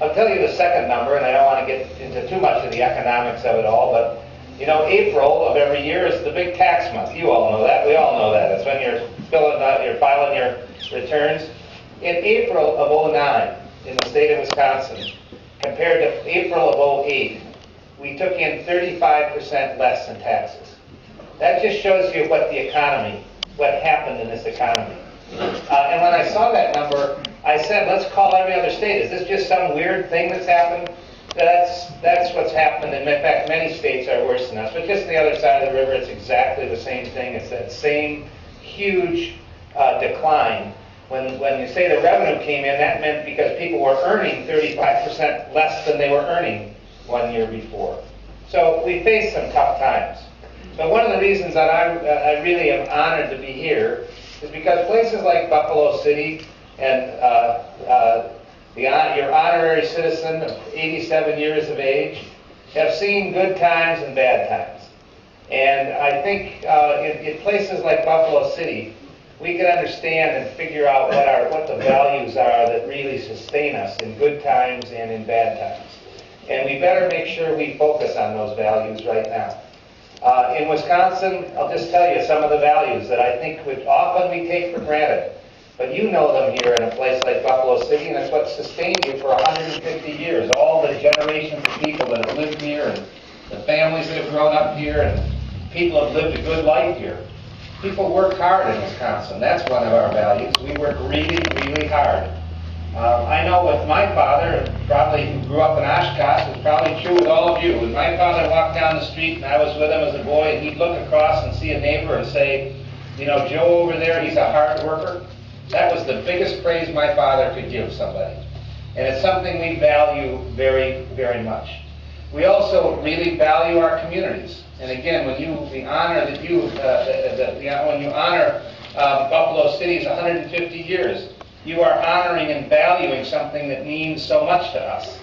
I'll tell you the second number, and I don't want to get into too much of the economics of it all, but you know, April of every year is the big tax month. You all know that. We all know that. It's when you're filing your returns. In April of '09, in the state of Wisconsin, compared to April of '08, we took in 35% less in taxes. That just shows you what the economy, what happened in this economy. And when I saw that number, I said, let's call every other state. Is this just some weird thing that's happened? That's what's happened. And in fact, many states are worse than us. But just on the other side of the river, it's exactly the same thing. It's that same huge decline. When you say the revenue came in, that meant because people were earning 35% less than they were earning 1 year before. So we faced some tough times. But one of the reasons that I really am honored to be here is because places like Buffalo City and your honorary citizen of 87 years of age have seen good times and bad times. And I think in places like Buffalo City, we can understand and figure out what the values are that really sustain us in good times and in bad times. And we better make sure we focus on those values right now. In Wisconsin, I'll just tell you some of the values that I think often we take for granted. But you know them here in a place like Buffalo City, and it's what sustained you for 150 years. All the generations of people that have lived here, and the families that have grown up here, and people have lived a good life here. People work hard in Wisconsin. That's one of our values. We work really, really hard. I know with my father, probably who grew up in Oshkosh, it's probably true with all of you. When my father walked down the street and I was with him as a boy, and he'd look across and see a neighbor and say, you know, Joe over there, he's a hard worker. That was the biggest praise my father could give somebody. And it's something we value very, very much. We also really value our communities. And again, when you honor Buffalo City's 150 years, you are honoring and valuing something that means so much to us.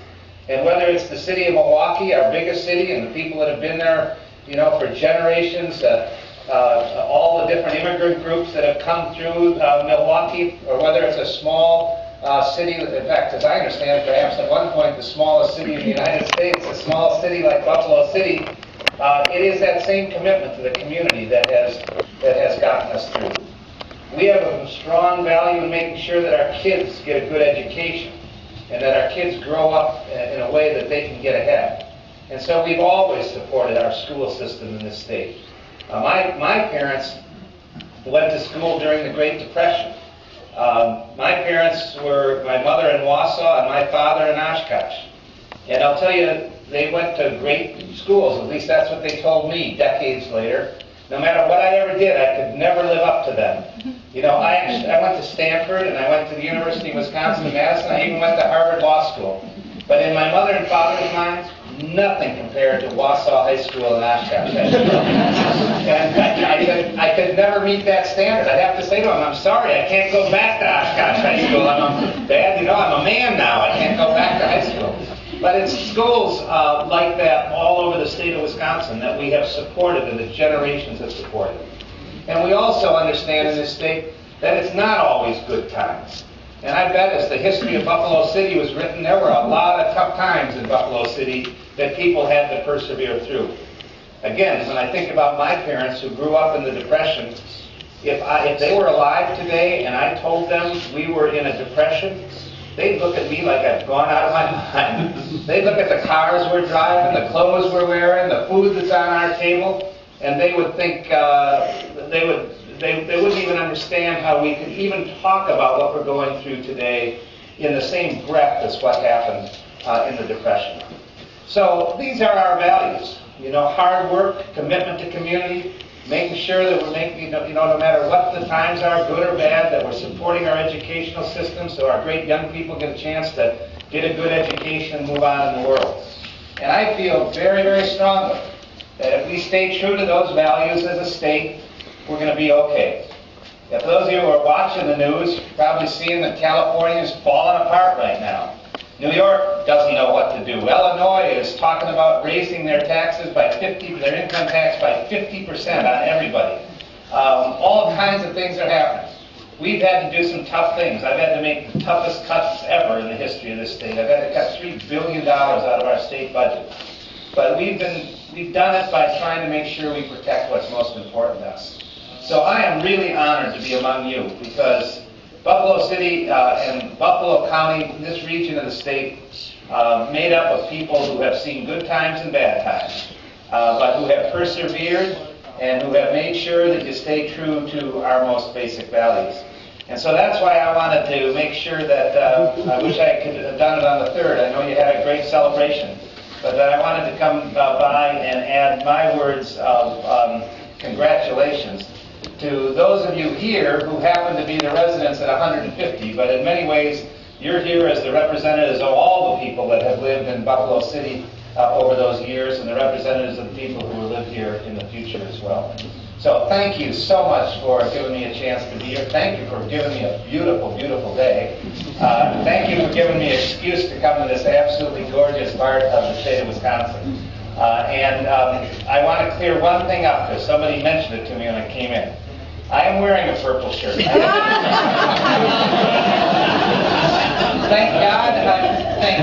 And whether it's the city of Milwaukee, our biggest city, and the people that have been there, you know, for generations, all the different immigrant groups that have come through Milwaukee, or whether it's a small city, in fact, as I understand it, perhaps at one point the smallest city in the United States, a small city like Buffalo City, it is that same commitment to the community that has gotten us through. We have a strong value in making sure that our kids get a good education and that our kids grow up in a way that they can get ahead. And so we've always supported our school system in this state. My parents went to school during the Great Depression. My parents were, my mother in Wausau and my father in Oshkosh. And I'll tell you, they went to great schools, at least that's what they told me decades later. No matter what I ever did, I could never live up to them. You know, I went to Stanford and I went to the University of Wisconsin-Madison. I even went to Harvard Law School. But in my mother and father's minds, nothing compared to Wausau High School and Oshkosh High School. And I could never meet that standard. I'd have to say to them, I'm sorry, I can't go back to Oshkosh High School. Dad, you know, I'm a man now. I can't go back to high school. But it's schools like that all over the state of Wisconsin that we have supported and the generations have supported. And we also understand in this state that it's not always good times. And I bet as the history of Buffalo City was written, there were a lot of tough times in Buffalo City that people had to persevere through. Again, when I think about my parents who grew up in the Depression, if they were alive today and I told them we were in a depression, they'd look at me like I've gone out of my mind. They'd look at the cars we're driving, the clothes we're wearing, the food that's on our table, and they would think, they wouldn't even understand how we could even talk about what we're going through today in the same breath as what happened in the Depression. So these are our values. You know, hard work, commitment to community, making sure that we're making, no matter what the times are, good or bad, that we're supporting our educational system so our great young people get a chance to get a good education and move on in the world. And I feel very, very strongly that if we stay true to those values as a state, we're going to be okay. If those of you who are watching the news, you're probably seeing that California is falling apart right now. New York doesn't know what to do. Illinois is talking about raising their taxes by their income tax by 50% on everybody. All kinds of things are happening. we've had to do some tough things. I've had to make the toughest cuts ever in the history of this state. I've had to cut $3 billion out of our state budget. But we've done it by trying to make sure we protect what's most important to us. So I am really honored to be among you, because Buffalo City and Buffalo County, this region of the state, made up of people who have seen good times and bad times, but who have persevered and who have made sure that you stay true to our most basic values. And so that's why I wanted to make sure that, I wish I could have done it on the 3rd. I know you had a great celebration, but that I wanted to come by and add my words of congratulations to those of you here who happen to be the residents at 150, but in many ways, you're here as the representatives of all the people that have lived in Buffalo City over those years, and the representatives of the people who will live here in the future as well. So thank you so much for giving me a chance to be here. Thank you for giving me a beautiful, beautiful day. Thank you for giving me an excuse to come to this absolutely gorgeous part of the state of Wisconsin. I want to clear one thing up, because somebody mentioned it to me when I came in. I am wearing a purple shirt. Thank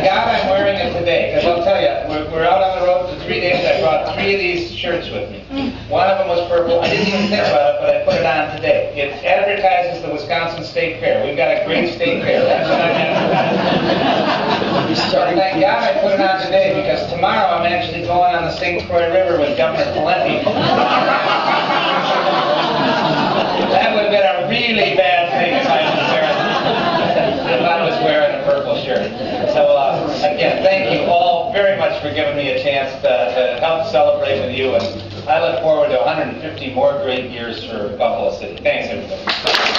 God I'm wearing it today, because I'll tell you, we're out on the road for 3 days. I brought 3 of these shirts with me. One of them was purple. I didn't even think about it, but I put it on today. It advertises the Wisconsin State Fair. We've got a great state fair. That's what I'm advertising. So thank God I put it on today, because tomorrow I'm actually going on the St. Croix River with Governor Pawlenty. That would have been a really bad thing if I was wearing a purple shirt. So again, thank you all very much for giving me a chance to help celebrate with you, and I look forward to 150 more great years for Buffalo City. Thanks, everybody.